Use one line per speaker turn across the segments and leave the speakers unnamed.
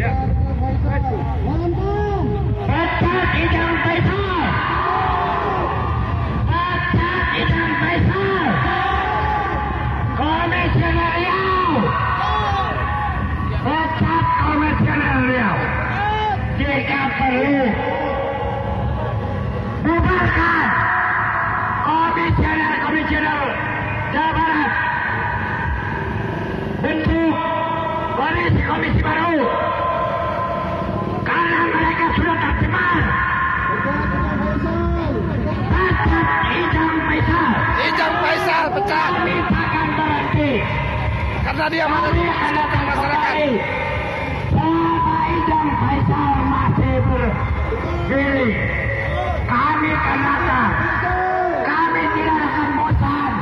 Pecat Ijang Faisal. Pecat Ijang Faisal. Komisioner Riau. Pecat Komisioner Riau. Jika perlu, bubarkan komisioner Jawa Barat. Bentuk komisi baru. Karena mereka sudah tercemar. Pecat Ijang Faisal.
Ijang Faisal pecat.
Kami akan berhenti.
Karena dia menerima kesempatan masyarakat.
Selama Ijang Faisal masih berdiri, kami kenakan. Kami tidak akan bosan.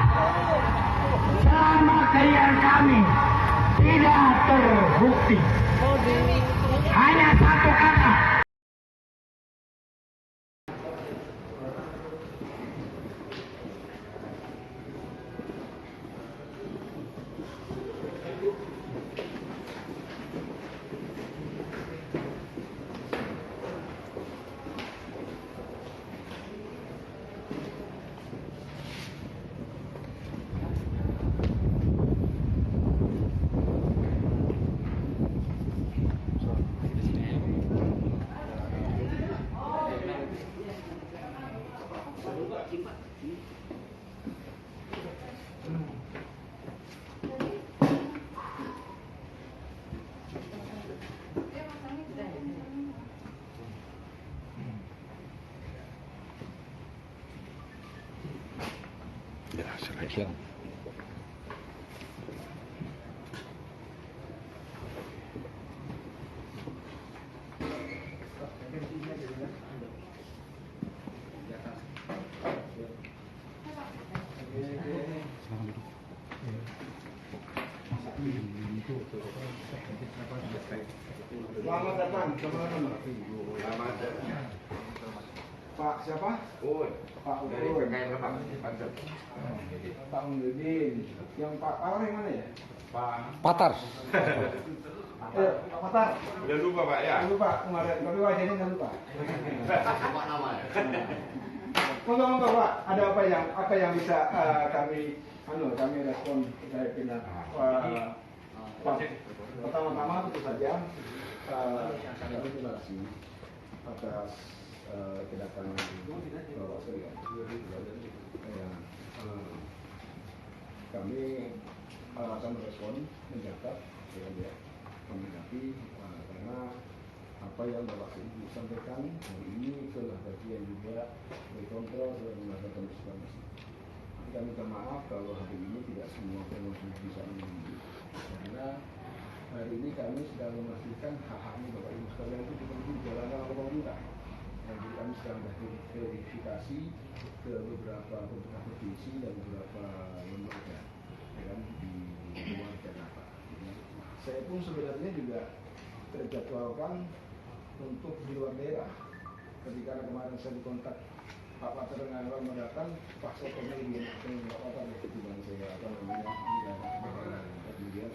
Selama klien kami tidak terbukti. Hanya satu kata.
Ya, silakan.
Selamat datang teman-teman. Selamat datang. Pak siapa? Pak Uun. Pak Udin. Yang Pak Pawar yang mana ya?
Patar.
Pak Patar.
Udah lupa Pak ya?
Lupa kemarin, tapi wajahnya nggak lupa.
Lupa nama ya?
Monggo Pak, ada apa yang bisa kami respon terkait dengan pertama-tama tentu saja kami terima kasih atas kedatangan Bapak sekalian. Kami akan merespon, mencatat, menanggapi karena apa yang Bapak Ibu sampaikan hari ini itulah bagian juga berkontrol dan melakukan diskusi. Kami minta maaf kalau hari ini tidak semua pengunjung bisa menunggu karena hari ini kami sedang memastikan hak-haknya Bapak Ibu sekalian itu dipenuhi dijalankan oleh pemerintah. Dan jadi kami sedang verifikasi ke beberapa pemerintah provinsi dan beberapa lembaga di luar Jakarta. Saya pun sebenarnya juga terjadwalkan untuk di luar daerah. Ketika kemarin saya dikontak Pak Patar dengan orang mendatang, Pak saya pemilih Pak Patar itu bang saya kemudian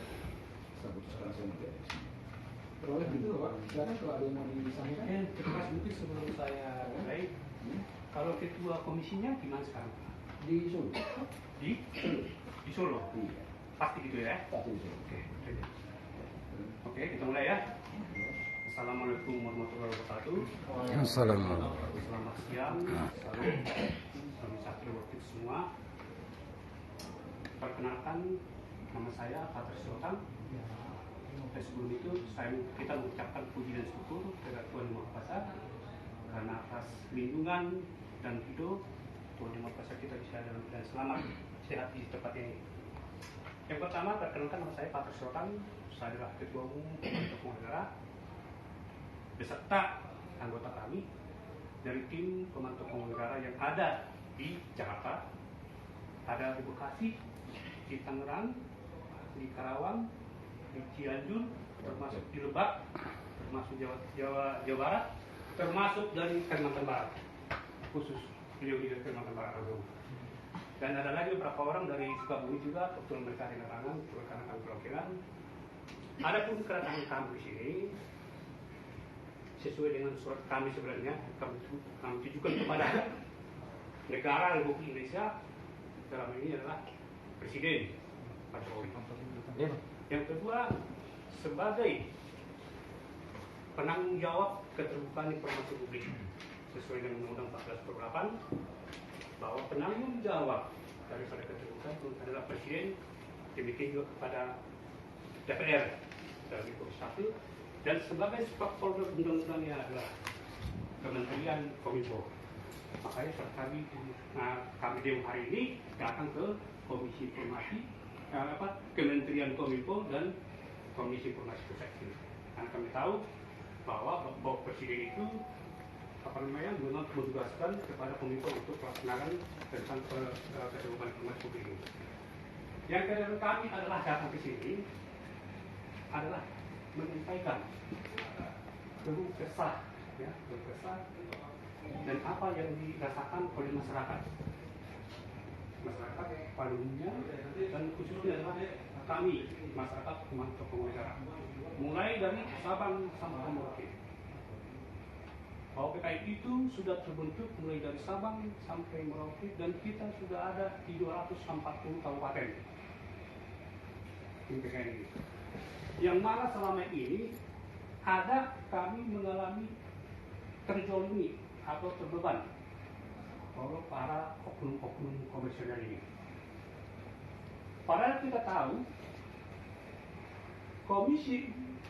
saya putuskan saya tidak di sini. Teroleh gitu Pak, silakan kalau ada yang mau disampaikan.
Terima kasih sebelum saya mulai. Kalau ketua komisinya di mana sekarang?
Di Solo.
Di Solo.
Iya.
Pasti gitu ya?
Pasti di Solo.
Oke, kita mulai ya. Assalamualaikum warahmatullahi wabarakatuh.
Assalamualaikum.
Selamat siang. Selamat sakit waktu semua. Perkenalkan, nama saya Patar Sultan. Sebelum itu kita mengucapkan puji dan syukur kepada Tuhan Yang Maha Kuasa karena atas lindungan dan hidup Tuhan Yang Maha Kuasa kita bisa dalam keadaan selamat sehat di tempat ini. Yang pertama, perkenalkan nama saya Patar Sultan. Saya adalah Ketua Umum Tokoh Negara beserta anggota kami dari tim Komando Tokoh Negara yang ada di Jakarta, ada di Bekasi, di Tangerang, di Karawang, di Cianjur, termasuk di Lebak, termasuk Jawa Barat, termasuk dari Kalimantan Barat, khusus beliau di Kalimantan Barat. Dan ada lagi beberapa orang dari Sukabumi juga, kebetulan mereka ada kedatangan, rekan-rekan perwakilan. Adapun kedatangan kami di sini sesuai dengan surat kami sebenarnya kami tujukan kepada negara Republik Indonesia, dalam ini adalah Presiden Pak Jokowi. Yang kedua, sebagai penanggung jawab keterbukaan informasi publik sesuai dengan Undang-Undang 14/8, bahwa penanggung jawab daripada keterbukaan itu adalah Presiden, demikian juga kepada DPR dalam Komisi 1, dan sebagai stakeholder undang-undangnya adalah Kementerian Kominfo. Makanya kami Dewan hari ini datang ke Komisi Informasi Kementerian Kominfo dan Komisi Informasi Pusat. Karena kami tahu bahwa Presiden itu memang menugaskan kepada Kominfo untuk pelaksanaan tentang keterbukaan informasi publik ini. Yang kedua kami adalah datang ke sini adalah menyampaikan keluh kesah, ya, keluh kesah dan apa yang dirasakan oleh masyarakat pada umumnya, dan khususnya adalah kami masyarakat tokoh masyarakat, mulai dari Sabang sampai Merauke. Bahwa PKI itu sudah terbentuk mulai dari Sabang sampai Merauke, dan kita sudah ada di 240 kabupaten di PKI ini. Yang mana selama ini ada kami mengalami terzolimi atau terbeban oleh para oknum-oknum komisioner ini. Padahal kita tahu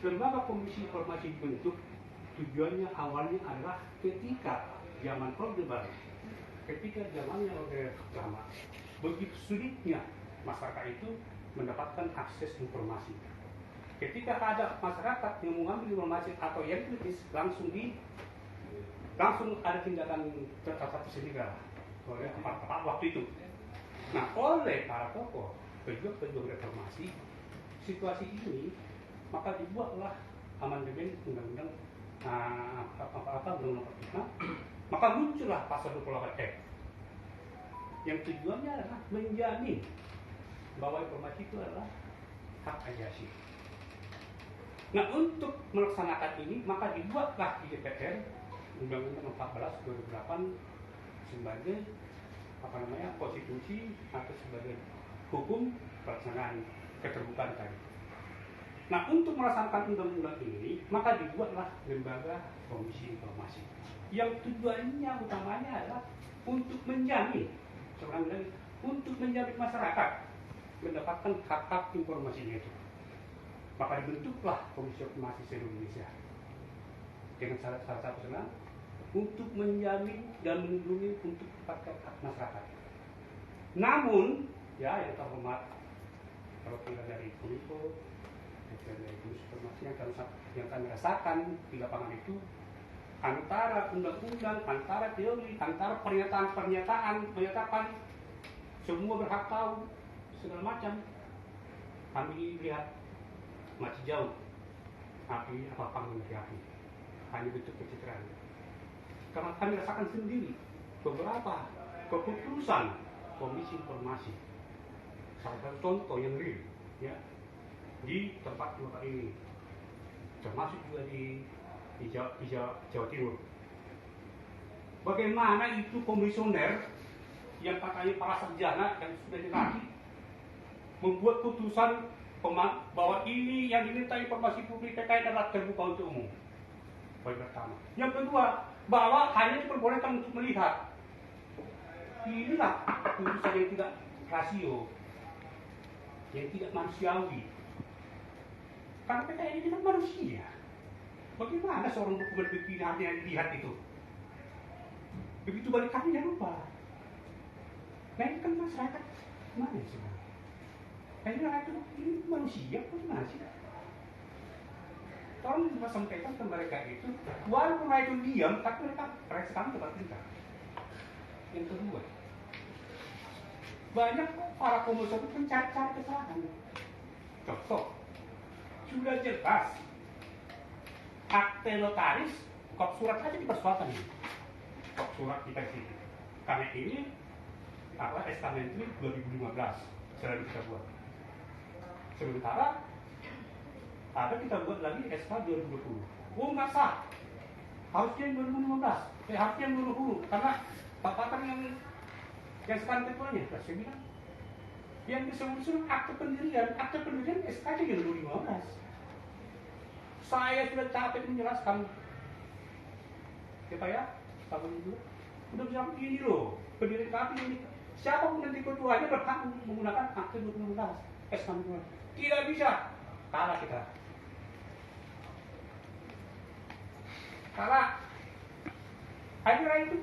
lembaga komisi informasi dibentuk tujuannya awalnya adalah ketika zaman Orde Baru, ketika zamannya Orde Lama, begitu sulitnya masyarakat itu mendapatkan akses informasi. Ketika ada masyarakat yang mengambil informasi atau yang kritis, langsung ada tindakan terhadap sendiri oleh aparat waktu itu. Nah, oleh para tokoh pejuang reformasi situasi ini, maka dibuatlah amandemen undang-undang undang-undang 45, maka muncullah pasal 28F yang tujuannya adalah menjamin bahwa informasi itu adalah hak asasi. Nah, untuk melaksanakan ini maka dibuatlah di DPR Undang-Undang 14/2008 sebagai konstitusi atau sebagai hukum pelaksanaan keterbukaan tadi. Nah, untuk melaksanakan undang-undang ini maka dibuatlah lembaga komisi informasi yang tujuannya utamanya adalah untuk menjamin masyarakat mendapatkan hak-hak informasinya itu. Maka dibentuklah Komisi Informasi seluruh Indonesia dengan salah satu senang untuk menjamin dan melindungi untuk hak masyarakat. Namun, ya yang terhormat, kalau kita dari Kominfo, dari Komisi Informasi yang kami rasakan di lapangan itu, antara undang-undang, antara teori, antara pernyataan, semua berhak tahu segala macam. Kami lihat masih jauh api apa panggung dari api, hanya bentuk pencitraan. Karena kami rasakan sendiri beberapa keputusan Komisi Informasi, salah satu contoh yang real, ya, di tempat ini, termasuk juga di Jawa Timur. Bagaimana itu komisioner yang katanya para sarjana yang sudah dilatih membuat putusan bahwa ini yang diminta informasi publik PKI adalah terbuka untuk umum. Poin pertama. Yang kedua, bahwa hanya diperbolehkan untuk melihat. Inilah putusan yang tidak rasio, yang tidak manusiawi. Karena PKI ini kan manusia. Bagaimana seorang dokumen pimpinan yang dilihat itu? Begitu balik kami jangan lupa. Nah, ini kan masyarakat mana sih? Kayaknya ini manusia, bagaimana sih? Tolong kita sampaikan ke mereka itu, walaupun mereka itu diam, tapi mereka sekarang tetap pintar. Yang kedua, banyak para komisioner itu mencari-cari kesalahan. Contoh, sudah jelas, akte notaris, kop surat aja dipersoalkan ini. Kop surat kita sini. Karena ini adalah estamentary 2015, sedang kita buat. Sementara ada kita buat lagi SK 2020. Oh, nggak sah. Harusnya yang 2015, harusnya yang 2020, karena Pak Patar yang sekarang ketuanya, saya bilang, yang disuruh akte pendirian SKJ yang 2015. Saya sudah capek menjelaskan, ya, tahun itu udah bisa begini loh, pendiri kami ini. Siapapun nanti ketuanya berhak menggunakan akte 2015, SKJ. Tidak bisa, kalah kita. Kalah. Akhirnya itu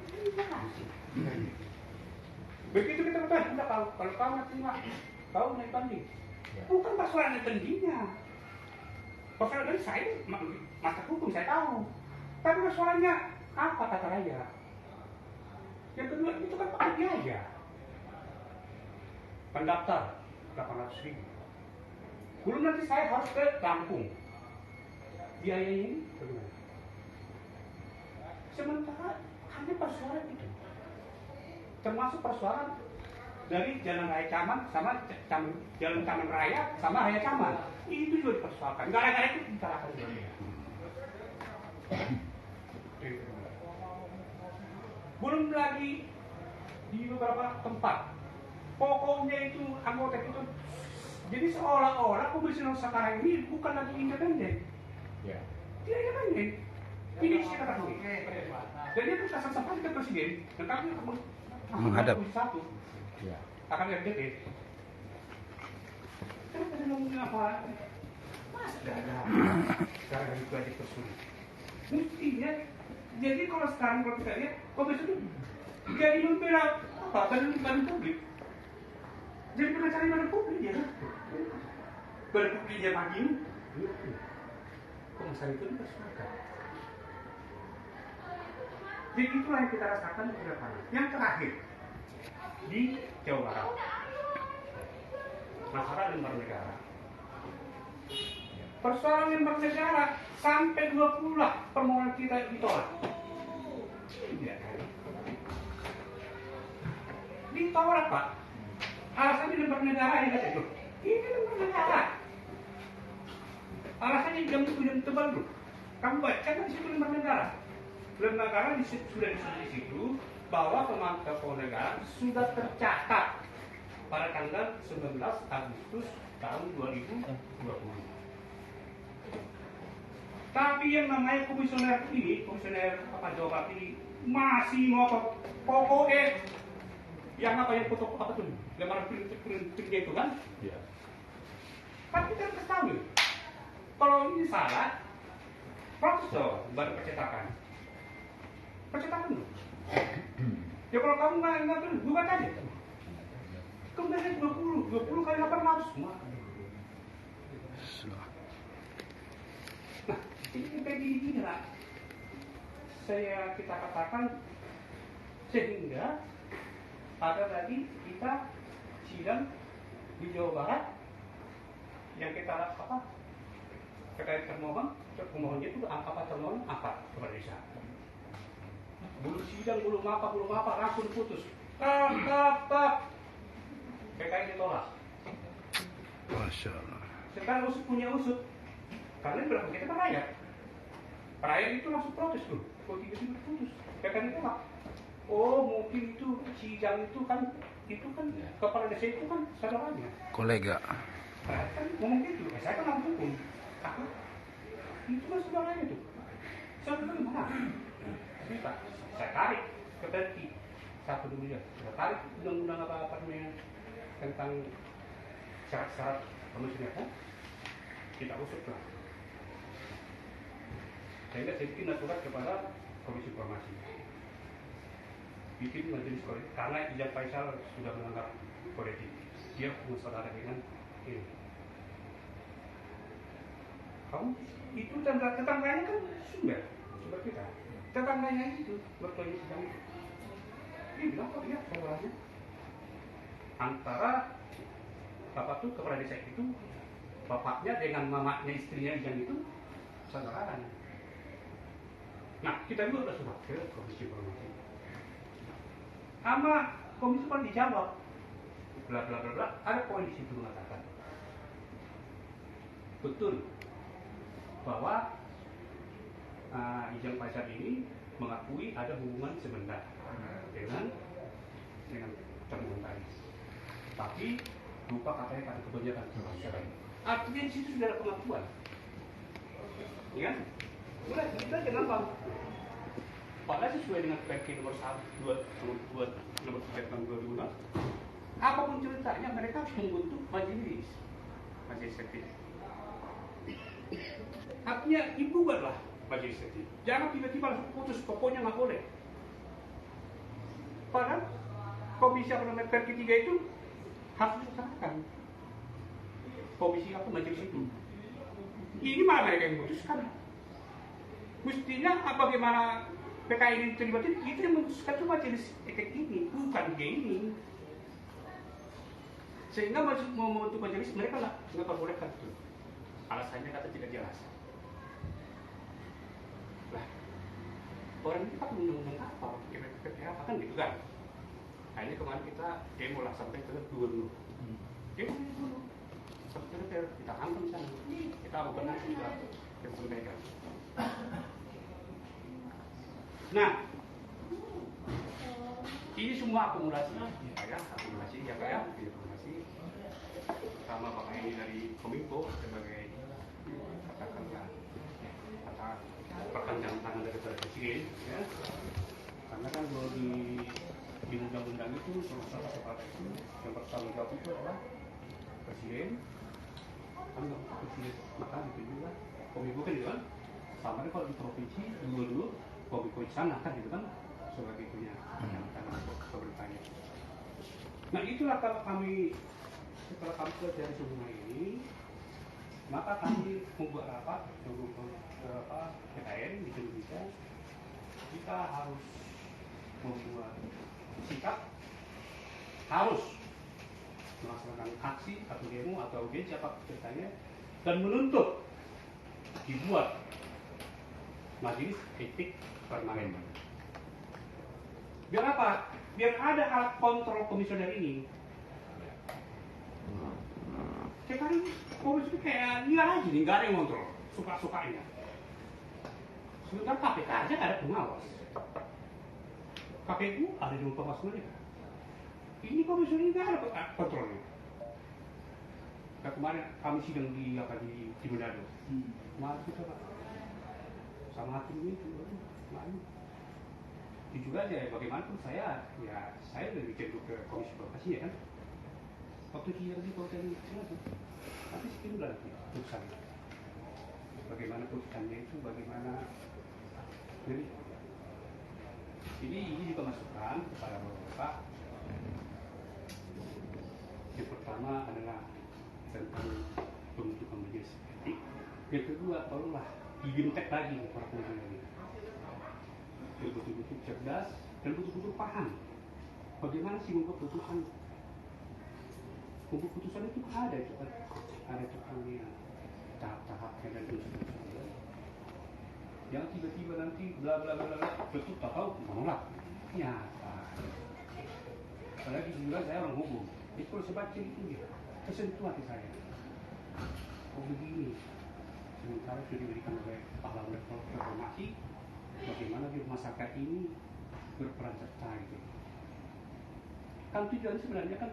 begitu kita bertanya, udah kalau kau nggak terima, kau naik banding. Bukan persoalan pendidinya. Persoalan dari saya, masa hukum saya tahu. Tapi persoalannya apa kata raya? Yang kedua itu kan pakai biaya. Pendaftar 800.000. Belum nanti saya harus ke Lampung. Biaya ini kedua. Sementara hanya persoalan itu, termasuk persoalan dari Jalan Raya Caman sama Jalan Caman Raya sama Raya Caman, itu juga dipersoalkan. Gara-gara itu dibicarakan juga. Belum lagi di beberapa tempat, pokoknya itu anggota itu, jadi seolah-olah komisioner sekarang ini bukan lagi independen. Tidak independen. Ini saya katakan. Dan dia terus sampai ke presiden, dan kami
menghadap
satu akan RDP. Kenapa dia ngomongin apa? Mas, sekarang itu aja tersulit. Mestinya, jadi kalau sekarang kalau kita lihat, komisi itu jadi membela apa? Badan publik. Jadi pengacara badan publik ya. Badan publiknya maju. Pengacara itu dipersoalkan. Jadi itulah yang kita rasakan di depan. Yang terakhir di Jawa Barat, masalah lembar negara. Persoalan lembar negara sampai 20 lah permohonan kita ditolak. Ditolak Pak. Alasannya lembar negara yang kata itu. Ini lembar negara. Alasannya jam tebal dulu. Kamu baca kan di situ lembar negara. Lembaga sudah disebut di situ bahwa pemantau negara sudah tercatat pada tanggal 19 Agustus tahun 2020. Tapi yang namanya komisioner ini, komisioner Jawa Barat ini masih ngotot pokoknya yang apa yang foto apa tuh lembaran printnya itu kan? Iya. Tapi kita harus tahu kalau ini salah, proses dong baru percetakan. Percetakan dulu. Ya kalau kamu nggak tuh, bukan aja. Kemudian 20 kali 800 semua. Nah, ini kayak gini lah. Kita katakan sehingga ada lagi kita sidang di Jawa Barat yang kita apa? Terkait termohonnya itu apa termohon apa kepada desa. Belum sidang, belum apa, langsung putus. Kap. PKI ditolak.
Masya Allah.
Sekarang punya usut. Karena berapa kita kan rakyat. Rakyat itu langsung protes tuh. Kok tiba-tiba putus? PKI ditolak. Oh mungkin itu sidang itu kan kepala desa itu kan saudaranya.
Kolega.
Nah, kan ngomong gitu. Saya kan langsung hukum. Apa? Itu kan saudaranya tuh. Saudaranya mana? Pak, saya tarik ke Perti satu dulu ya. Saya tarik undang-undang apa namanya tentang syarat-syarat komisioner. Kita usut lah. Sehingga saya bikin surat kepada Komisi Informasi. Bikin majelis kode karena Ijaz Faisal sudah melanggar kode etik. Dia bersaudara dengan ini. Kamu itu tetangganya kan sumber kita. Tetangganya itu bertanya sedang itu. Dia bilang kok dia saudaranya. Antara bapak tuh kepala desa itu, bapaknya dengan mamanya istrinya yang itu saudaraan. Nah kita juga sudah surat ke Komisi Informasi. Sama Komisi Informasi dijawab, bla bla bla bla. Ada poin di situ mengatakan betul bahwa Ujang Faisal ini mengakui ada hubungan sebentar dengan termonetaris. Tapi lupa katanya pada kebijakan. Artinya di situ sudah ada pengakuan. Ya kan? Udah, kita jangan bang. Padahal sesuai dengan PK nomor 1, nomor 3 tahun 2006. Apapun ceritanya mereka harus membentuk majelis etik. Artinya dibuatlah majelis etik. Jangan tiba-tiba langsung putus, pokoknya nggak boleh. Padahal komisi apa namanya PK 3 itu harus dilaksanakan. Komisi apa majelis itu? Ini malah mereka yang memutuskan. Mestinya bagaimana PKI ini terlibat itu yang memutuskan itu majelis etik ini, bukan dia ini. Sehingga mau membentuk majelis mereka nggak perbolehkan itu. Alasannya kata tidak jelas. Lah, orang ini pakai undang-undang apa? PPH apa kan gitu kan? Nah ini kemarin kita demo lah sampai ke gubernur. Demo dulu. Sampai ke kita hantam sana. Kita benar juga kita sampaikan. Nah, ini semua akumulasi, akumulasi. Pertama Bapak ini dari Kominfo sebagai katakanlah perpanjangan tangan dari Presiden, ya. Karena kan kalau di undang-undang itu salah satu kepala itu yang bertanggung jawab itu adalah Presiden, kan Presiden maka itu juga Kominfo kan gitu kan. Sama kalau di provinsi dulu Kominfo di sana kan gitu kan sebagai punya tangan pemerintahnya. Nah itulah kalau kami setelah kami pelajari semua ini, maka kami membuat rapat PKN di Indonesia. Kita harus membuat sikap, harus melaksanakan aksi atau demo atau audiensi apa ceritanya, dan menuntut dibuat majelis etik permanen. Biar apa? Biar ada alat kontrol komisioner ini. Sekarang komisi kayak liar aja nih, nggak ada yang kontrol, suka-sukanya. Sementara KPK aja nggak ada pengawas. KPU ada di pengawas mereka. Ini komisioner nggak ada kontrolnya. Nah, kemarin kami sidang di Manado. Kemarin kita Pak sama hakim itu, kemarin. Itu juga aja, bagaimanapun saya lebih cenderung ke komisi provokasi ya kan. Waktu sidang di Polri itu, tapi sekian lagi putusan. Bagaimana putusannya itu, bagaimana jadi ini juga masukan kepada Bapak. Yang pertama adalah tentang pembentukan majelis etik. Yang kedua, tolonglah dibentek lagi para komisioner ini. Betul-betul cerdas dan betul-betul paham bagaimana sih membuat putusan. Membuat putusan itu ada punya tahap-tahapnya dan sebagainya. Yang tiba-tiba nanti bla bla bla bla betul tahu menolak. Nyata. Apalagi juga saya orang hukum. Itu kalau saya baca itu dia tersentuh hati saya. Oh begini. Sementara sudah diberikan oleh pahlawan reformasi, bagaimana di masyarakat ini berperan serta gitu. Kan tujuan sebenarnya kan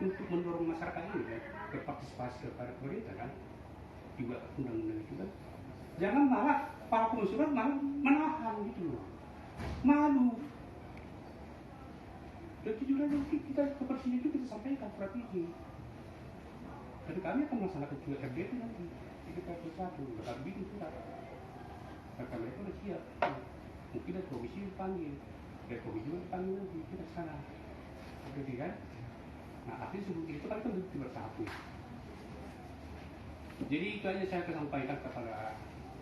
untuk mendorong masyarakat ini kan berpartisipasi kepada pemerintah kan, juga undang-undang itu kan. Jangan malah para pengusaha malah menahan gitu loh, malu. Dan tujuan kita ke presiden itu kita sampaikan surat ini. Dan kami akan melaksanakan juga RDP nanti. Kita satu, bakal bikin surat. Mereka udah siap. Mungkin dari komisi dipanggil, dari komisi dipanggil nanti kita ke sana. Oke kan? Nah, akhirnya sebelum itu kan kita bersatu. Jadi itu aja saya akan sampaikan kepada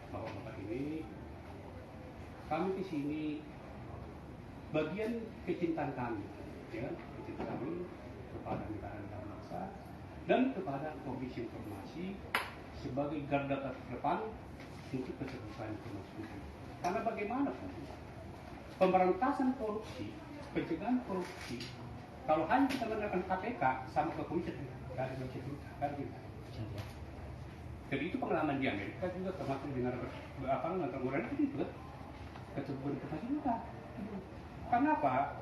bapak-bapak ini. Kami di sini bagian kecintaan kami, ya, kecintaan kami kepada negara dan bangsa dan kepada Komisi Informasi sebagai garda terdepan untuk keterbukaan informasi. Karena bagaimanapun pemberantasan korupsi, pencegahan korupsi, kalau hanya kita menggunakan KPK sama ke komisi, tidak ada cerita. Jadi itu pengalaman di Amerika juga termasuk dengan kemudian itu kan. keterbukaan informasi juga. Kenapa?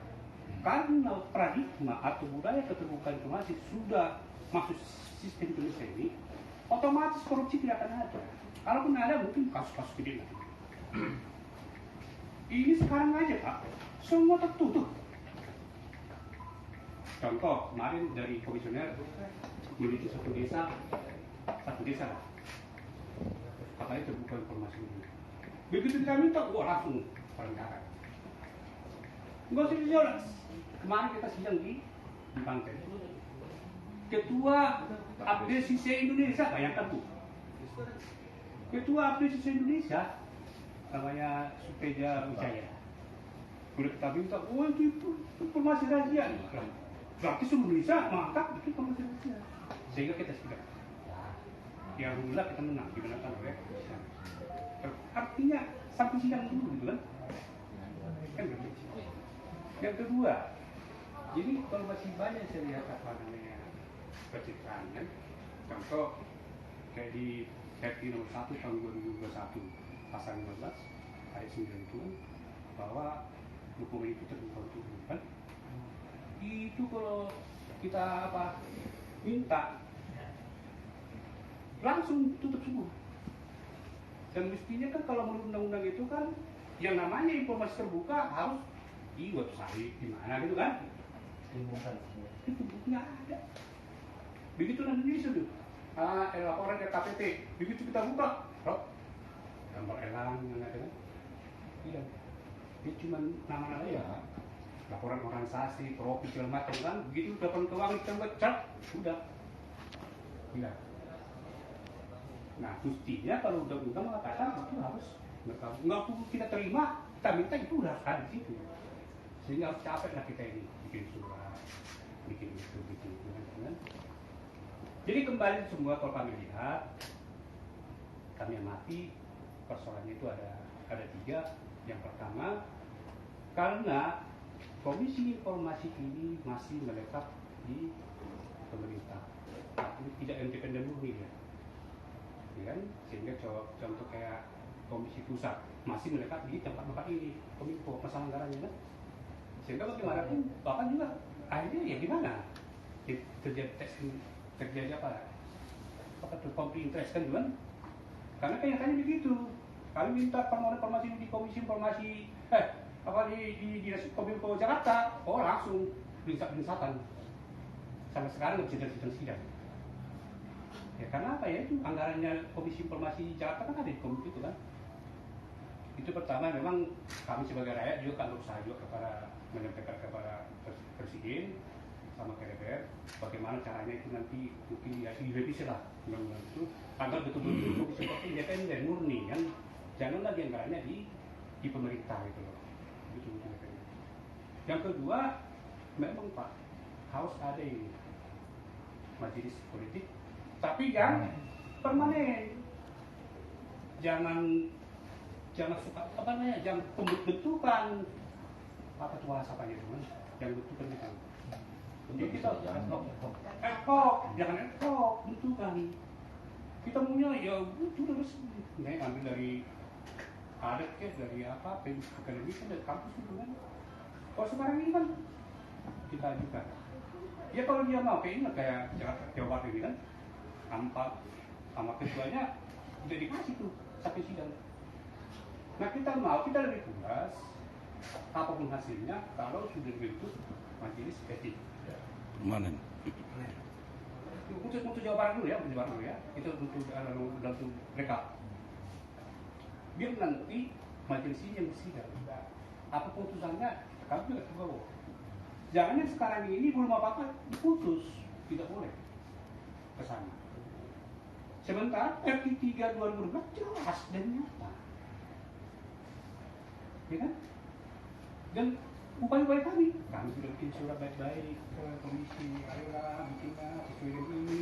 Karena paradigma atau budaya keterbukaan informasi sudah masuk sistem Indonesia ini, otomatis korupsi tidak akan ada. Kalaupun ada, mungkin kasus-kasus gede nanti. Ini sekarang aja Pak, semua tertutup. Contoh, kemarin dari komisioner meneliti satu desa lah. Katanya terbuka informasi ini. Begitu kita minta, langsung perengkaran. Nggak usah jelas. Kemarin kita sidang di Bangkai. Ketua Abdesisi Indonesia, bayangkan tuh. Ketua Abdesisi Indonesia, namanya Suteja Wijaya. Udah kita minta, itu informasi rahasia. Berarti seluruh Indonesia mangkap itu informasi rahasia. Sehingga kita sidang. Ya alhamdulillah kita menang, dimenangkan oleh kepolisian. Artinya sampai sidang dulu gitu kan begitu. Yang kedua, jadi kalau masih banyak saya lihat apa namanya pencitraan kan, contoh kayak di Perti nomor 1 tahun 2021 pasal 15 ayat 9 itu kan, bahwa dokumen itu terbuka untuk umum kan. Itu kalau kita minta langsung tutup semua. Dan mestinya kan kalau menurut undang-undang itu kan yang namanya informasi terbuka harus di website di mana gitu kan. Itu nggak ada. Begitu di Indonesia tuh. Laporan ke KPP, begitu kita buka, gambar elang yang ada kan. Iya. Ini cuma nama aja. Laporan organisasi, profil segala macam kan. Begitu laporan keuangan kita baca, sudah. Iya. Nah, mestinya kalau undang-undang mengatakan itu harus nggak perlu kita terima, kita minta itu udah ada di situ. Sehingga harus capek lah kita ini bikin surat, bikin itu, kan. Jadi kembali semua kalau kami lihat, kami amati persoalannya itu ada 3. Yang pertama, karena Komisi Informasi ini masih melekat di pemerintah, tapi tidak independen murni ya. Ya kan? Sehingga contoh kayak Komisi Pusat masih melekat di tempat-tempat ini, Kominfo, masalah anggarannya kan. Sehingga bagaimanapun Bapak juga akhirnya ya gimana? Terjadi apa tuh konflik interest kan juga? Karena kayaknya begitu. Kami minta permohonan informasi di Komisi Informasi di Kominfo Jakarta, langsung berinsatan. Sampai sekarang nggak bisa sidang. Ya karena apa ya, itu anggarannya Komisi Informasi Jakarta kan ada di Kominfo itu kan. Itu pertama, memang kami sebagai rakyat juga kan berusaha juga menyampaikan kepada Presiden sama ke DPR bagaimana caranya itu nanti mungkin ya direvisi lah undang-undang itu agar betul-betul Komisi Informasi independen murni kan, jangan lagi anggarannya di pemerintah gitu loh. Betul-betul independen. Yang kedua, memang Pak harus ada ini majelis politik, tapi yang permanen. Jangan suka jangan pembentukan bahasanya itu kan, yang bentukan kita. Jadi kita jangan ad hoc bentukan. Kita punya ya itu terus ambil dari adat ya, dari akademi kan, dari kampus itu kan. Kalau sekarang ini kan kita juga ya kalau dia mau kayak Jawa Barat ini kan, sama ketuanya udah dikasih tuh sampai sidang. Nah kita lebih puas apapun hasilnya kalau sudah dibentuk majelis etik.
Mana?
Untuk Jawa Barat dulu ya, itu untuk rekap. Biar nanti majelis ini yang bersidang. Apa putusannya kami juga tahu. Jangan yang sekarang ini belum apa-apa diputus, tidak boleh ke sana. Sementara RT 3 2012 jelas dan nyata. Ya kan? Dan upaya-upaya kami sudah bikin surat baik-baik ke komisi, ayolah bikinlah sesuai dengan ini.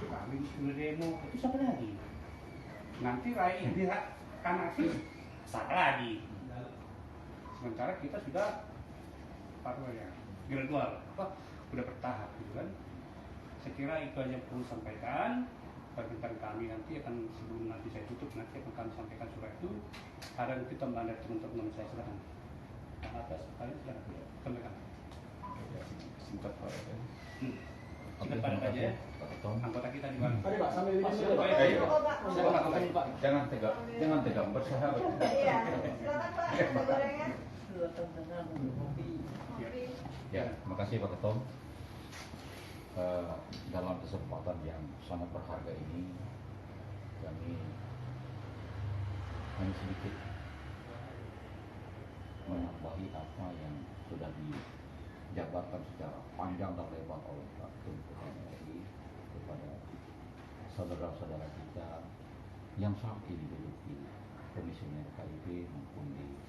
Kami sudah demo, itu siapa lagi? Nanti rakyat dia anarkis, siapa lagi? Sementara kita sudah gradual, sudah bertahap gitu kan. Saya kira itu aja perlu sampaikan. Permintaan kami nanti akan, sebelum nanti saya tutup, nanti akan kami sampaikan surat itu Sekarang kita mana teman-teman saya silakan. Ke atas, kalian silakan. Teman-teman.
Singkat Pak.
Singkat padat aja ya. Anggota kita di mana?
Tadi Pak, sambil ini
Pak,
Pak.
Pak.
Pak. Jangan tegang bersahabat.
Iya, silakan Pak, ada gorengan.
Ya, terima kasih Pak Ketum. Dalam kesempatan yang sangat berharga ini, kami hanya sedikit menambahi apa yang sudah dijabarkan secara panjang dan lebar oleh Pak Ketum RI kepada saudara-saudara kita yang saat ini duduk di Komisioner KIP maupun di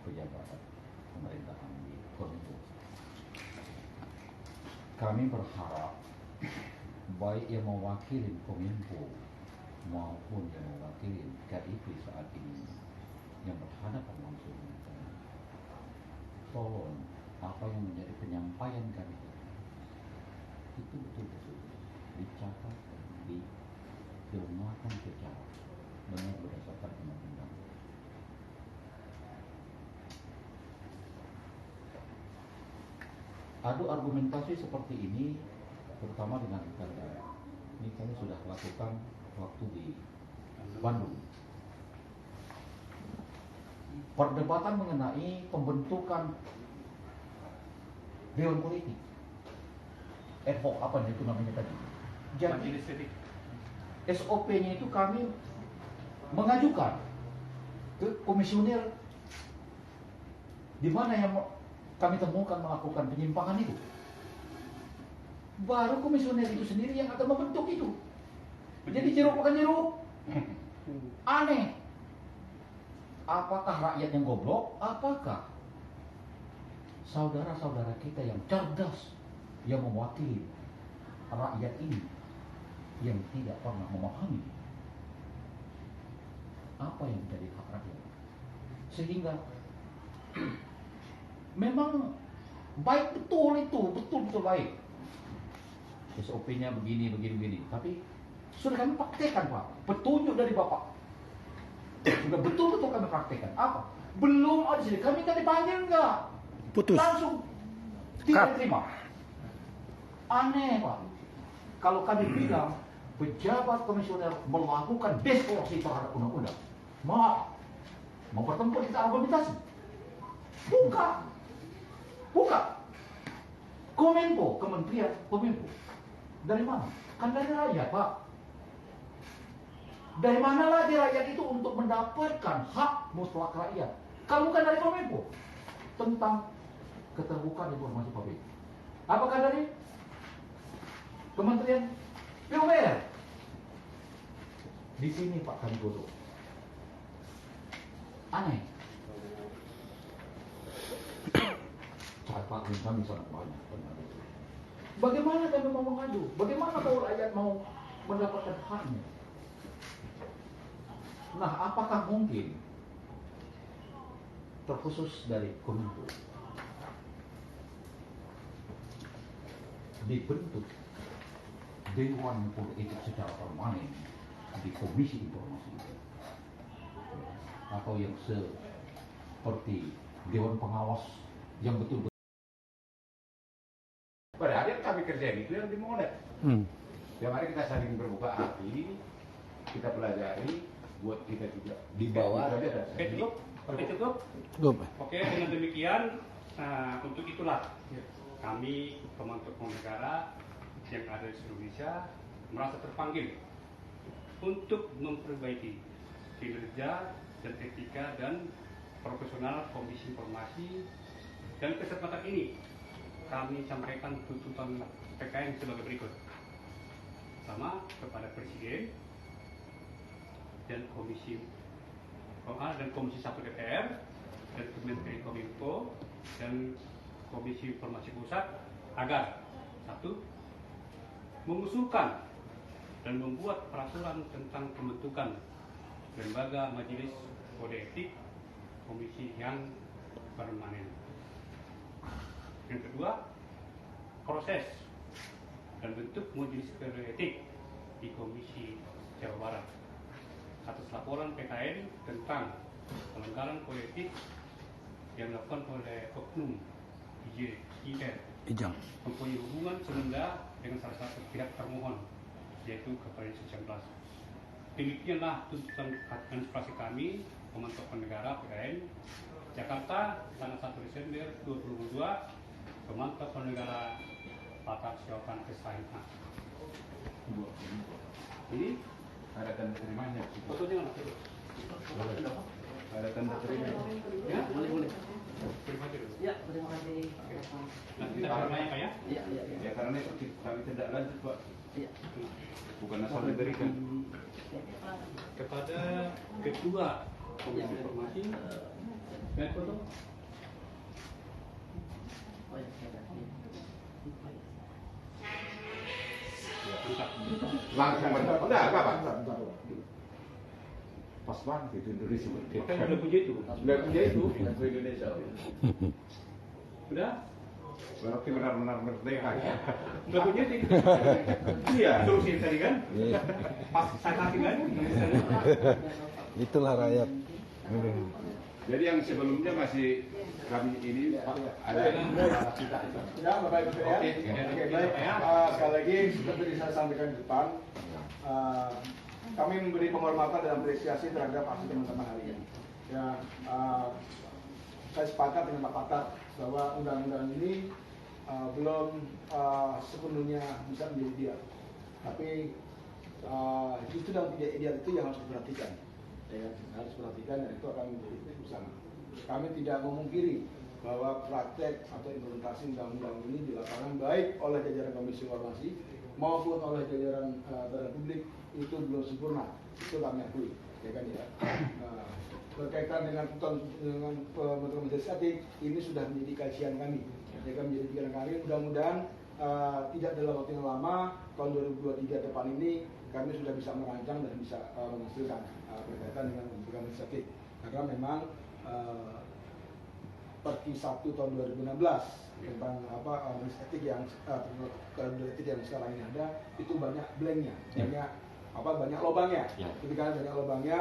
pejabat pemerintahan di Kominfo. Kami berharap baik yang mewakili Kominfo maupun yang mewakili KIP saat ini yang berhadapan langsung dengan kami, tolong apa yang menjadi penyampaian kami itu betul-betul dicatat dan dilemahkan secara dengan berdasarkan undang-undang. Adu argumentasi seperti ini, terutama dengan ini kami sudah lakukan waktu di Bandung. Perdebatan mengenai pembentukan dewan politik, ad hoc apa itu namanya tadi. Jadi
Majelis etik.
SOP-nya itu kami mengajukan ke komisioner di mana yang kami temukan melakukan penyimpangan itu. Baru komisioner itu sendiri yang akan membentuk itu. Jadi jeruk makan jeruk. Aneh. Apakah rakyat yang goblok? Apakah saudara-saudara kita yang cerdas, yang mewakili rakyat ini, yang tidak pernah memahami apa yang menjadi hak rakyat, sehingga memang baik betul itu, betul-betul baik. SOP-nya begini, tapi sudah kami praktekkan Pak, petunjuk dari Bapak sudah betul-betul kami praktekkan. Apa? Belum ada sini, kami kan dipanggil enggak?
Putus.
Langsung tidak terima. Aneh Pak. Kalau kami bilang pejabat komisioner melakukan distorsi terhadap undang-undang, maaf, mau bertempur kita argumentasi. Buka. Kominfo, Kementerian Kominfo. Dari mana? Kan dari rakyat Pak. Dari mana lagi rakyat itu untuk mendapatkan hak mutlak rakyat? Kalau bukan dari Kominfo tentang keterbukaan informasi publik. Apakah dari Kementerian PUPR? Di sini Pak kami bodoh. Aneh. Catatan kami sangat banyak. Bagaimana kami mau mengadu? Bagaimana kalau rakyat mau mendapatkan haknya? Nah, apakah mungkin terkhusus dari Kominfo dibentuk Dewan Kode Etik secara permanen di Komisi Informasi itu, atau yang seperti Dewan Pengawas yang betul-betul pada hari kami kerjain itu yang dimulai. Yang hari kita saling berbuka hati, kita pelajari, buat kita juga
Di bawah.
Oke cukup. Oke, dengan demikian, untuk itulah kami pemantau negara yang ada di seluruh Indonesia merasa terpanggil untuk memperbaiki kinerja dan etika dan profesional Komisi Informasi. Dan kesempatan ini kami sampaikan tuntutan PKN sebagai berikut. Pertama, kepada Presiden dan Komisi 1 DPR dan Kementerian Kominfo dan Komisi Informasi Pusat agar satu, mengusulkan dan membuat peraturan tentang pembentukan lembaga Majelis Kode Etik Komisi yang permanen. Yang kedua, proses dan bentuk Majelis Kode Etik di Komisi Jawa Barat atas laporan PKN tentang pelanggaran kode etik yang dilakukan oleh oknum IR
Ijang.
mempunyai hubungan senada dengan salah satu pihak termohon, yaitu Kapolri 19. Demikianlah tuntutan administrasi kami, Pemantauan Negara PKN Jakarta, tanggal 1 Desember 2022, Pemantauan Negara Batak Selatan SHMH. Ini
Ada tanda terimanya.
fotonya mana?
Ada tanda terima.
Ya, boleh. Terima kasih.
Ya, terima kasih.
Nanti kita terima ya, Pak ya?
Iya, iya, iya.
Ya karena itu kami tidak lanjut Pak.
Iya.
Bukan asal diberikan.
Kepada Ketua Komisi Informasi dan foto.
Oh, ya, saya kasih.
Langsung benar. Udah apa Pak?
Pas banget itu Indonesia merdeka.
Makanya udah punya itu.
Sudah punya itu langsung Indonesia.
Udah?
Berarti benar-benar merdeka.
Udah punya itu.
Iya.
Instruksi tadi kan? Pas saya kasih kan?
Itulah rakyat.
Jadi yang sebelumnya masih kami ini ada.
Ya, Bapak Ibu sekalian.
Oke,
Baik.
ya.
Sekali lagi seperti saya sampaikan di depan, kami memberi penghormatan dan apresiasi terhadap aksi teman-teman hari ini. Ya, saya sepakat dengan Pak Patar bahwa undang-undang ini belum sepenuhnya bisa menjadi ideal. Tapi justru dalam tidak ideal itu yang harus diperhatikan. Ya, harus diperhatikan dan itu akan menjadi bersama. Kami tidak memungkiri bahwa praktek atau implementasi undang-undang ini di lapangan baik oleh jajaran Komisi Informasi maupun oleh jajaran badan publik itu belum sempurna. Itu kami akui, ya kan ya. Berkaitan dengan pembentukan majelis etik ini sudah menjadi kajian kami, ya kan, menjadi pikiran kami. Mudah-mudahan tidak dalam waktu yang lama, tahun 2023 depan ini kami sudah bisa merancang dan bisa menghasilkan berkaitan dengan pembentukan majelis etik. Karena memang Perki 1 tahun 2016 tentang majelis etik yang etik yang sekarang ini ada itu banyak blanknya, banyak lubangnya, ketika banyak lubangnya,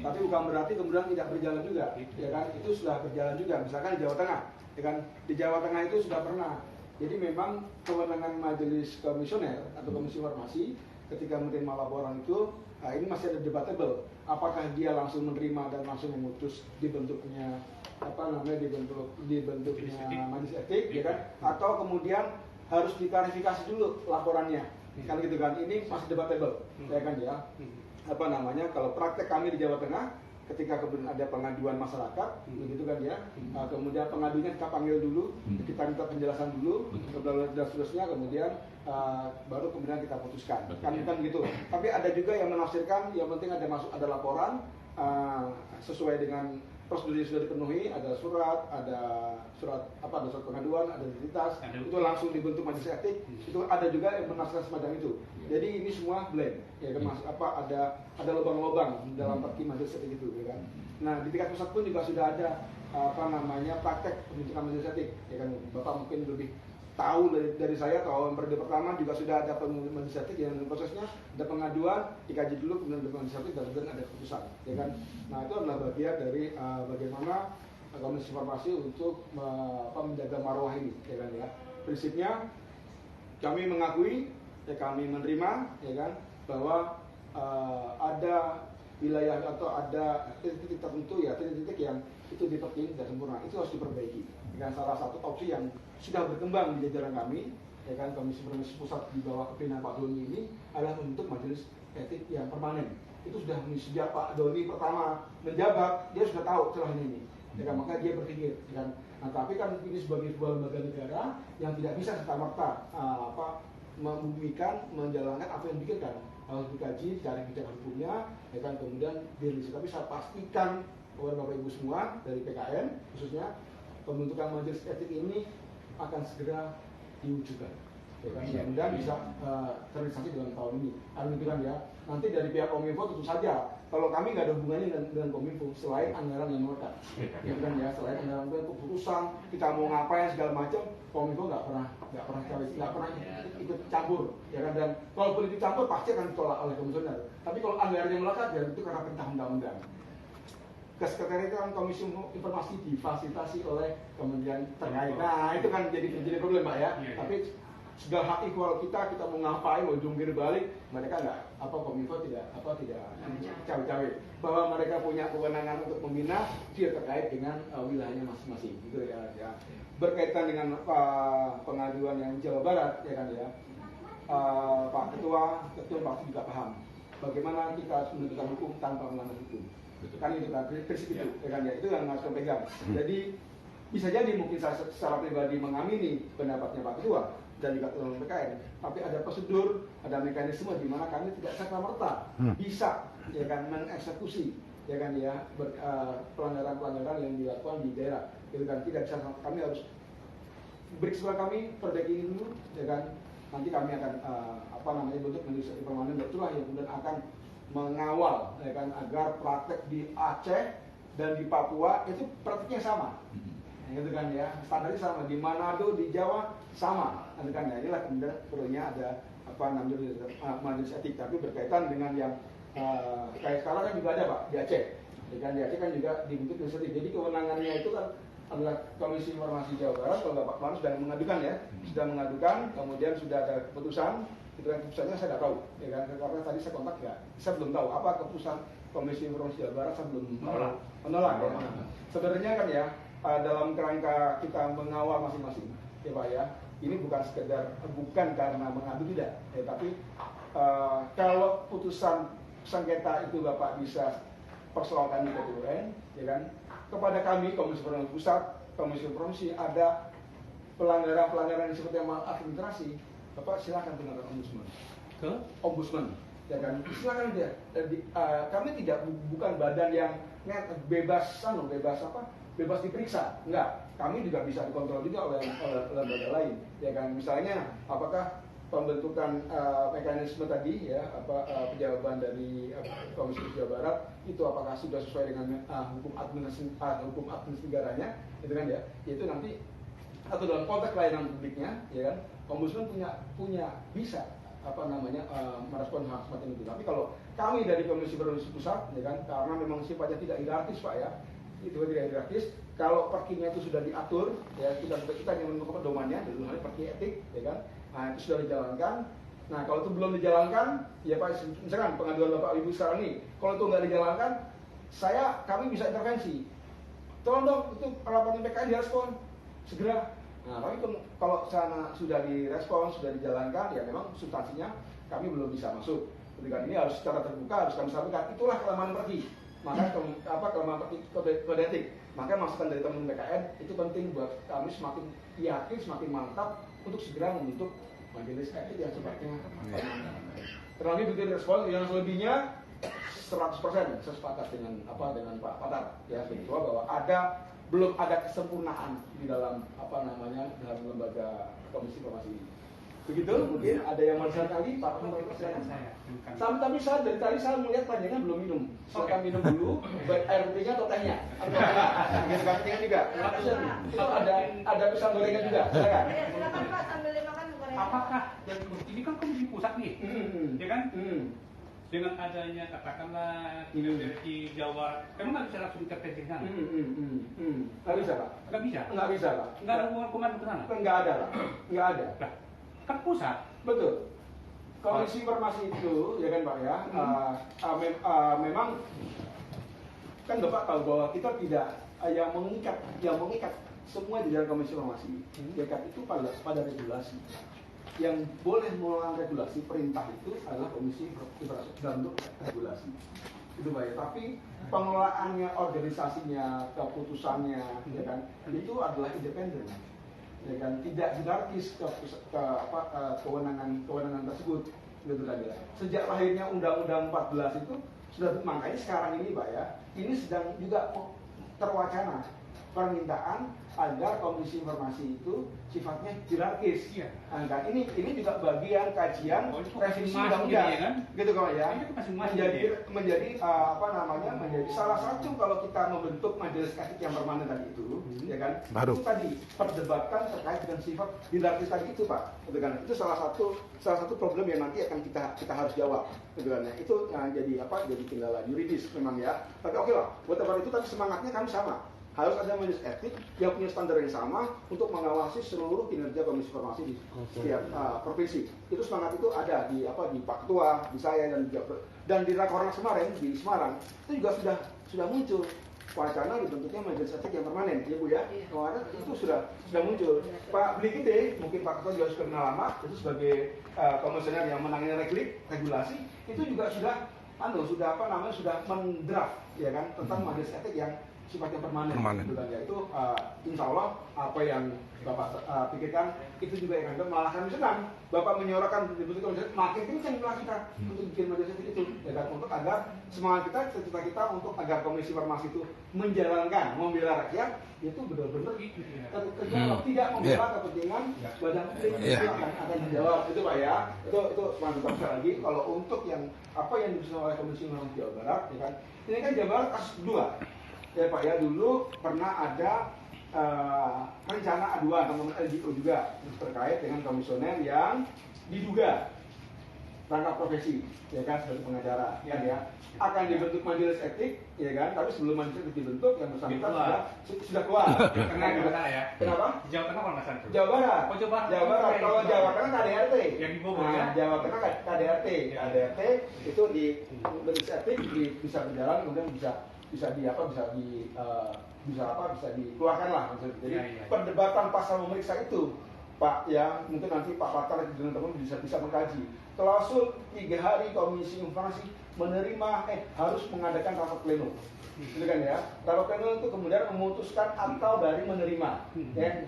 tapi bukan berarti kemudian tidak berjalan juga, ya kan? Itu sudah berjalan juga, misalkan di Jawa Tengah, ya kan? Di Jawa Tengah itu sudah pernah. Jadi memang kewenangan majelis komisioner atau komisi informasi ketika menerima laporan itu, ini masih ada debatable. Apakah dia langsung menerima dan langsung memutus dibentuknya dibentuknya majelis etik, ya kan? Atau kemudian harus diklarifikasi dulu laporannya, kan gitu kan? Ini masih debatable, ya kan ya? Kalau praktek kami di Jawa Tengah, ketika kemudian ada pengaduan masyarakat, begitu kan ya? Kemudian pengadunya kita panggil dulu, kita minta penjelasan dulu, dan seterusnya, kemudian baru kemudian kita putuskan, kan gitu. Tapi ada juga yang menafsirkan, yang penting ada laporan sesuai dengan prosedur yang sudah dipenuhi, ada surat pengaduan, ada identitas, itu langsung dibentuk majelis etik. Itu ada juga yang menafsirkan semacam itu. Jadi ini semua blend, ya kan? Ada lubang-lubang dalam perki majelis etik itu, ya kan? Nah, di tingkat pusat pun juga sudah ada praktek pembentukan majelis etik, ya kan? Bapak mungkin lebih tahu dari saya, tahun periode pertama juga sudah ada majelis etik yang prosesnya ada pengaduan, dikaji dulu, kemudian ada majelis etik dan kemudian ada keputusan, ya kan? Nah, itu adalah bagian dari bagaimana Komisi Informasi untuk menjaga marwah ini, ya kan ya. Prinsipnya kami mengakui, ya kami menerima, ya kan, bahwa ada wilayah atau ada titik-titik tertentu, ya titik-titik yang itu diperkirakan tidak sempurna, itu harus diperbaiki. Dengan salah satu opsi yang sudah berkembang di jajaran kami, ya kan, Komisi Informasi Pusat di bawah kepemimpinan Pak Doni ini adalah membentuk majelis etik yang permanen. Itu sudah sejak Pak Doni pertama menjabat, dia sudah tahu celah ini, ya kan, maka dia berpikir, ya kan. Nah, tapi kan ini sebagai sebuah lembaga negara yang tidak bisa serta-merta membumikan, menjalankan apa yang dipikirkan, harus dikaji, cari kebijakan hukumnya, ya kan, kemudian dirilis. Tapi saya pastikan kepada Bapak Ibu semua dari PKN khususnya, pembentukan majelis etik ini akan segera diwujudkan, ya kan? Mudah-mudahan bisa terrealisasi dalam tahun ini. Alhamdulillah ya. Nanti dari pihak Kominfo tentu saja, kalau kami nggak ada hubungannya dengan Kominfo selain anggaran yang melekat, ya kan ya, selain anggaran keputusan kita mau ngapain segala macam, Kominfo nggak pernah ikut campur, ya kan. Dan kalau boleh dicampur pasti akan ditolak oleh komisioner. Tapi kalau anggaran yang melekat, ya itu karena perintah undang-undang. kesekretariatan itu kan komisi informasi difasilitasi oleh kementerian terkait. Nah itu kan jadi problem Pak ya. Tapi segala hak equal kita mau ngapain, mau jungkir balik, mereka nggak Kominfo tidak cawe-cawe bahwa mereka punya kewenangan untuk membina dia terkait dengan wilayahnya masing-masing gitu ya. Berkaitan dengan pengaduan yang Jawa Barat ya kan ya, Pak Ketua pasti juga paham bagaimana kita harus menegakkan hukum tanpa melanggar hukum. Kan itu kan prinsip itu ya kan ya, itu yang harus dipegang. Jadi bisa jadi mungkin saya secara pribadi mengamini pendapatnya Pak Ketua dan juga teman PKN, tapi ada prosedur, ada mekanisme di mana kami tidak serta-merta bisa ya kan mengeksekusi ya kan ya pelanggaran-pelanggaran yang dilakukan di daerah. Itu kan tidak bisa, kami harus break sebelah kami, perbaiki ini dulu ya kan. Nanti kami akan bentuk administrasi permanen, itulah yang kemudian akan mengawal ya kan agar praktek di Aceh dan di Papua itu praktiknya sama. Gitu kan ya, standarnya sama, di Manado, di Jawa sama. Gitu kan ya, inilah kemudian perlunya ada majelis etik, tapi berkaitan dengan yang kayak sekarang kan juga ada Pak di Aceh. Ya kan, di Aceh kan juga dibentuk majelis etik. Jadi kewenangannya itu kan adalah Komisi Informasi Jawa Barat. Kalau Pak Kemaru sudah mengadukan ya, sudah mengadukan, kemudian sudah ada keputusan. Itu kan keputusannya saya tidak tahu, ya kan? Karena tadi saya kontak ya, saya belum tahu apa keputusan Komisi Informasi Jawa Barat, saya belum menolak. Ya. Sebenarnya kan ya, dalam kerangka kita mengawal masing-masing, ya Pak ya. Ini bukan karena mengadu tidak, ya, tapi kalau putusan sengketa itu Bapak bisa persoalkan di PT UN, ya kan? Kepada kami Komisi Informasi Pusat, Komisi Informasi ada pelanggaran-pelanggaran yang seperti maladministrasi, Bapak silakan gunakan ombudsman, ya kan? Silakan dia. Kami tidak bukan badan yang bebas diperiksa, enggak. Kami juga bisa dikontrol juga oleh lembaga lain, ya kan? Misalnya apakah pembentukan mekanisme tadi ya, pejabat dari Komisi Jawa Barat itu apakah sudah sesuai dengan hukum administrasi negaranya, itu kan ya? Itu nanti atau dalam konteks pelayanan publiknya, ya kan? Ombudsman punya bisa merespon hal semacam itu. Tapi kalau kami dari Komisi Informasi Pusat, ya kan, karena memang sifatnya tidak hierarkis Pak ya, itu tidak hierarkis. Kalau perkinya itu sudah diatur, ya kita yang menentukan pedomannya, dalam hal perki etik, ya kan. Nah itu sudah dijalankan. Nah kalau itu belum dijalankan, ya Pak, misalkan pengaduan Bapak Ibu sekarang ini, kalau itu nggak dijalankan, kami bisa intervensi. Tolong dong itu rapat PKN direspon segera. Nah tapi kalau sana sudah direspon, sudah dijalankan, ya memang substansinya kami belum bisa masuk. Ketika ini harus secara terbuka, harus kami sampaikan. Itulah kelemahan perki. Maka kelemahan perki kode etik. Maka masukan dari teman PKN itu penting buat kami semakin yakin, semakin mantap untuk segera membentuk majelis etik yang sifatnya terlalu begitu respon. Yang selebihnya 100% saya sepakat dengan Pak Patar ya, ketua bahwa belum ada kesempurnaan di dalam dalam lembaga Komisi Informasi. Begitu, mungkin ada yang mau lagi Pak. Tapi saya dari tadi saya melihat panjangnya belum minum. Silakan minum dulu, baik air putihnya atau tehnya. Gitu kan, tehnya juga. Itu ada pisang gorengan juga. Silakan.
Silakan Pak sambil dimakan gorengan.
Apakah ini kan Komisi Pusat nih, ya kan? Dengan adanya katakanlah di Jawa, memang nggak bisa langsung intervensi sana.
Nggak bisa Pak.
Nggak bisa.
Nggak bisa Pak.
Nggak ada hubungan komando ke sana.
Nggak ada Pak. Nggak ada.
Kan pusat.
Betul. Komisi Informasi itu, ya kan Pak ya, memang kan Bapak tahu bahwa kita tidak yang mengikat semua di dalam Komisi Informasi. Itu pada regulasi. Yang boleh melanggar regulasi perintah itu adalah Komisi Informasi dalam bentuk regulasi. Itu Pak ya. Tapi pengelolaannya, organisasinya, keputusannya, ya kan, itu adalah independen. Ya kan, tidak hierarkis kewenangan tersebut, gitu kan ya. Sejak lahirnya Undang-Undang 14 itu sudah, makanya sekarang ini Pak ya, ini sedang juga terwacana permintaan agar komisi informasi itu sifatnya hierarkis.
Iya.
Nah, kan ini juga bagian kajian
Oh, itu
revisi
masing-masing
undang-undang,
jadi, kan?
gitu kawan ya.
Itu masing-masing
Menjadi menjadi salah satu kalau kita membentuk majelis etik yang permanen tadi itu, ya kan?
Baru.
Itu tadi perdebatkan terkait dengan sifat hierarkis tadi itu, Pak. Gitu kan? Itu salah satu problem yang nanti akan kita harus jawab, gitu kan? Itu jadi kendala yuridis memang ya. Tapi oke lah, whatever itu, tapi semangatnya kami sama. Harus ada majelis etik yang punya standar yang sama untuk mengawasi seluruh kinerja komisi informasi di setiap provinsi. Itu semangat itu ada di Pak Ketua, di saya dan di Rakornas kemarin di Semarang itu juga sudah muncul wacana dibentuknya majelis etik yang permanen, ya Bu ya. Kemarin itu sudah muncul. Pak Blikide, mungkin Pak Ketua juga sudah kenal lama, itu sebagai komisioner yang menangani regulasi, itu juga sudah mendraft, ya kan, tentang majelis etik yang sifatnya permanen. Gitu kan, ya. Itu insya Allah apa yang Bapak pikirkan itu juga yang akan malah kami senang. Bapak menyuarakan dibentuk majelis, makin kencang jumlah kita untuk bikin majelis etik itu, ya kan, untuk agar semangat kita, cita kita untuk agar komisi informasi itu menjalankan, membela rakyat, itu benar-benar terjawab, tidak membela kepentingan badan publik, itu akan dijawab, itu Pak ya. Itu mantap sekali lagi. Kalau untuk yang apa yang dilakukan oleh Komisi Informasi Jawa Barat, ya kan, ini kan Jawa Barat kasus kedua. Ya Pak ya, dulu pernah ada rencana aduan teman-teman LGO juga terkait dengan komisioner yang diduga rangkap profesi, ya kan, sebagai pengacara, kan ya, akan dibentuk majelis etik, ya kan, tapi sebelum majelis etik dibentuk yang bersangkutan sudah keluar. Kenapa?
Jawa Tengah kalau nggak salah.
Jawa Barat.
Oh, Jawa Barat.
Jawa Barat. Kalau Jawa Tengah KDRT.
Yang di Bogor ya.
Jawa Tengah KDRT. KDRT itu di majelis etik bisa berjalan, kemudian bisa dikeluarkan lah. Jadi perdebatan pasal memeriksa itu, Pak, ya mungkin nanti Pak Pakar dan teman-teman bisa mengkaji. Klausul 3 hari Komisi Informasi harus mengadakan rapat pleno, gitu kan ya. Rapat pleno itu kemudian memutuskan atau dari menerima, ya.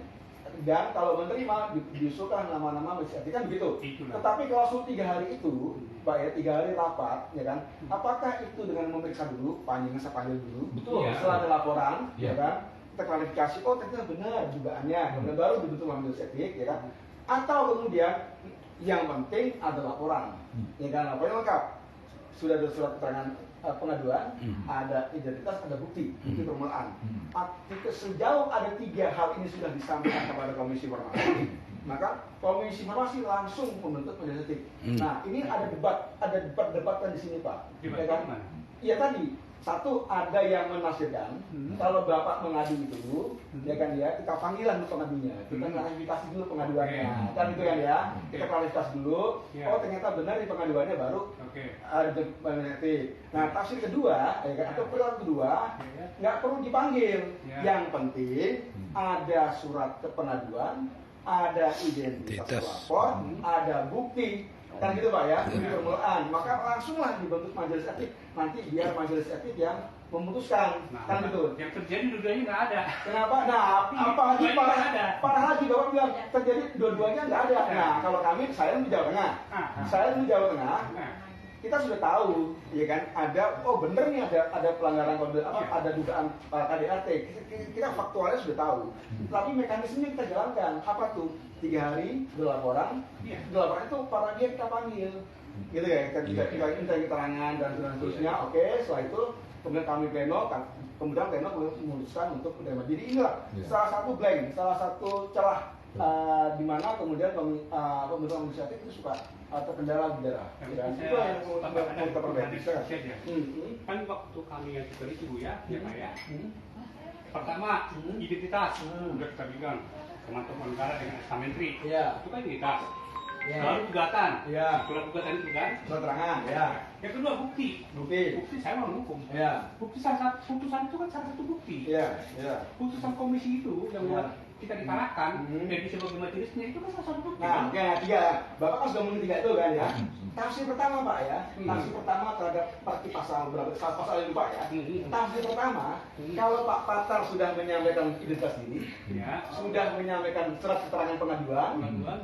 Dan kalau menerima diusulkan nama-nama majelis etik, kan begitu. Tetapi klausul 3 hari itu, Pak ya, 3 hari rapat, ya kan. Apakah itu dengan memeriksa dulu, panjang panggil dulu, betul. Setelah ada laporan, ya kan, kita klarifikasi, oh ternyata benar dugaannya, kemudian baru dibentuk majelis etik, ya kan. Atau kemudian yang penting ada laporan, ya kan, laporan lengkap, sudah ada surat keterangan pengaduan, ada identitas, ada bukti permulaan. Sejauh ada 3 hal ini sudah disampaikan kepada Komisi Informasi, maka Komisi Informasi langsung membentuk majelis etik. Nah, ini ada debat-debatan di sini, Pak. Ya kan? Iya tadi. Satu, ada yang menafsirkan, kalau Bapak mengadu itu, ya kan ya, kita panggilan pengadunya, kita klarifikasi dulu pengaduannya, kan itu kan ya, kita klarifikasi dulu, oh ternyata benar di pengaduannya baru ada etik. Nah, tafsir kedua, ya kan, atau perilaku kedua, nggak perlu dipanggil, yang penting ada surat pengaduan, ada identitas pelapor, ada bukti. Kan gitu Pak ya, di permulaan, maka langsunglah dibentuk majelis etik, nanti biar majelis etik yang memutuskan, kan gitu.
Yang terjadi dua-duanya nggak ada.
Kenapa? Nah, apalagi parah lagi Bapak bilang terjadi dua-duanya nggak ada. Nah, kalau saya di Jawa Tengah, kita sudah tahu, ya kan, ada, oh bener nih ada pelanggaran kode, ada dugaan KDRT, kita faktualnya sudah tahu. Tapi mekanismenya kita jalankan, apa tuh? 3 hari laporan itu para dia kita panggil, gitu ya, kita minta keterangan dan seterusnya. Oke, setelah itu kemudian kami pleno, kemudian pleno memutuskan untuk menerima. Jadi inilah salah satu celah di mana kemudian pembentukan inisiatif itu suka terkendala di daerah. Itu yang mau kita perbaiki.
Kan waktu kami yang juga itu Bu ya, ya Pak ya. Pertama, identitas udah kita bilang teman-teman negara dengan SK Menteri. Itu kan identitas. Lalu gugatan. Surat gugatan itu kan.
Keterangan.
Yang kedua bukti saya mau hukum. Bukti putusan itu kan salah satu bukti. Putusan komisi itu yang buat kita dikalahkan jadi sebagai majelisnya itu kan salah satu bukti.
Nah, 3. Bapak kan sudah memenuhi 3 itu kan ya. Tafsir pertama Pak ya, tafsir pertama terhadap pasal berapa pasal yang lupa ya. Tafsir pertama, kalau Pak Patar sudah menyampaikan identitas diri,
Ya.
sudah menyampaikan surat keterangan pengaduan,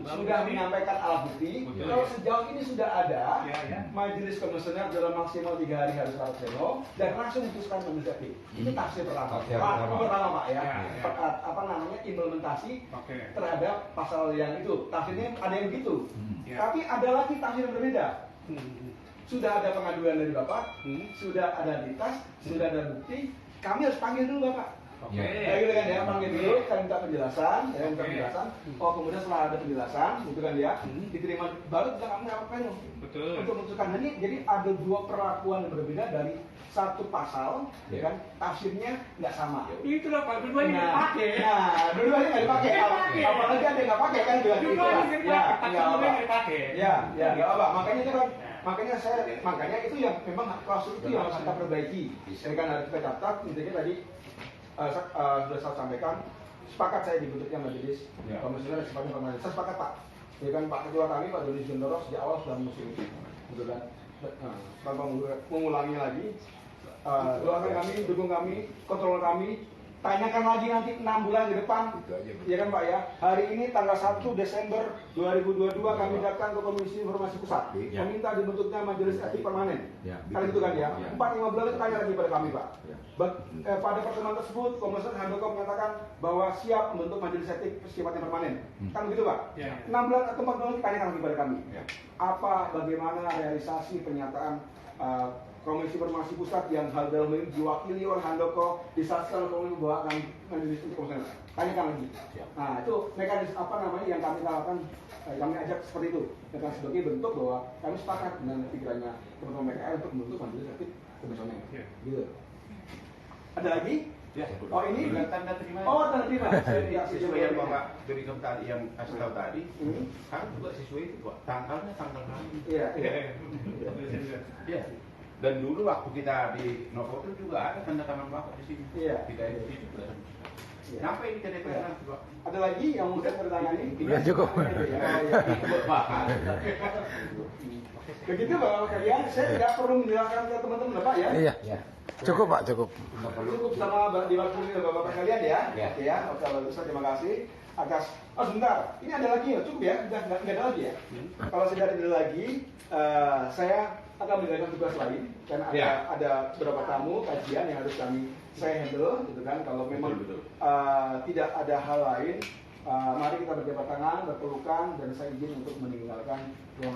sudah menyampaikan alat bukti. Kalau sejauh ini sudah ada, majelis komisioner dalam maksimal 3 hari harus rapat pleno dan langsung memutuskan majelis etik. Itu tafsir pertama.
Tafsir
Pertama Pak ya,
Ya.
implementasi
Oke.
terhadap pasal yang itu. Tafsirnya ada yang begitu.
Ya.
Tapi ada lagi tafsir yang berbeda. Sudah ada pengaduan dari Bapak, sudah ada identitas, sudah ada bukti. Kami harus panggil dulu Bapak.
Oke.
Ya gitu kan ya, panggil dulu, saya minta penjelasan, Oh kemudian setelah ada penjelasan, gitu kan ya, diterima baru kita kami rapat pleno
Betul.
untuk memutuskan. Nah, ini jadi ada dua perlakuan yang berbeda dari satu pasal, ya kan, tafsirnya nggak sama.
Itu lah Pak, dua-duanya nggak pakai.
Nah, dua-duanya nggak dipakai. Apalagi ada yang nggak pakai kan juga gitu
Dua-duanya
lah.
nggak dipakai, tafsirnya nggak dipakai.
Ya, nggak apa. Makanya itu kan, makanya itu yang memang klausul itu yang harus kita perbaiki. Ini kan harus kita catat. Intinya tadi sudah saya sampaikan, sepakat saya dibentuknya majelis komisioner sifatnya permanen. Saya sepakat Pak. Ya kan Pak Ketua kami Pak Doni Jondoro sejak awal sudah mengusung itu, betul kan? Tanpa mengulangi lagi. Doakan kami, dukung kami, kontrol kami, tanyakan lagi nanti 6 bulan ke depan, ya kan Pak ya. Hari ini tanggal 1 Desember 2022 kami datang ke Komisi Informasi Pusat, meminta dibentuknya Majelis Etik Permanen. Kali itu kan ya. 4-5 bulan itu tanya lagi pada kami Pak. Pada pertemuan tersebut, Komisioner Handoko menyatakan bahwa siap membentuk Majelis Etik sifatnya permanen. Kan begitu Pak? 6 bulan atau 4 bulan itu tanyakan lagi pada kami. Apa, bagaimana realisasi pernyataan Komisi Informasi Pusat yang hal dalam ini diwakili oleh Handoko, disaksikan oleh Komisi bahwa akan majelis untuk komisioner. Tanyakan lagi. Nah itu mekanisme apa namanya yang kami lakukan, kami ajak seperti itu. Dan sebagai bentuk bahwa kami sepakat dengan pikirannya teman-teman PKR untuk membentuk majelis etik komisioner. Gitu. Ada lagi?
Ya.
Oh ini?
Tanda terima.
Oh tanda terima.
Sesuai yang Bapak berikan tadi, yang kasih tahu tadi, kan juga sesuai itu Pak. Tanggalnya tanggal lain.
Iya.
Iya. Dan dulu waktu kita di Novotel juga ada tanda tangan Bapak di sini.
Iya.
Tidak ada di situ. Kenapa ini tidak ada Pak?
Ada lagi yang mungkin bertanya ini?
Udah cukup.
Begitu Bapak kalian, saya tidak perlu menjelaskan ke teman-teman Bapak ya.
Iya. Cukup Pak, cukup.
Cukup sama diwakili oleh Bapak kalian ya. Ya, oke bagus, terima kasih atas. Oh sebentar, ini ada lagi ya, cukup ya, nggak ada lagi ya. Kalau sudah ada lagi, saya akan menjalankan tugas lain karena ada beberapa tamu kajian yang harus saya handle, gitu kan. Kalau memang tidak ada hal lain, mari kita berjabat tangan, berpelukan, dan saya izin untuk meninggalkan ruangan.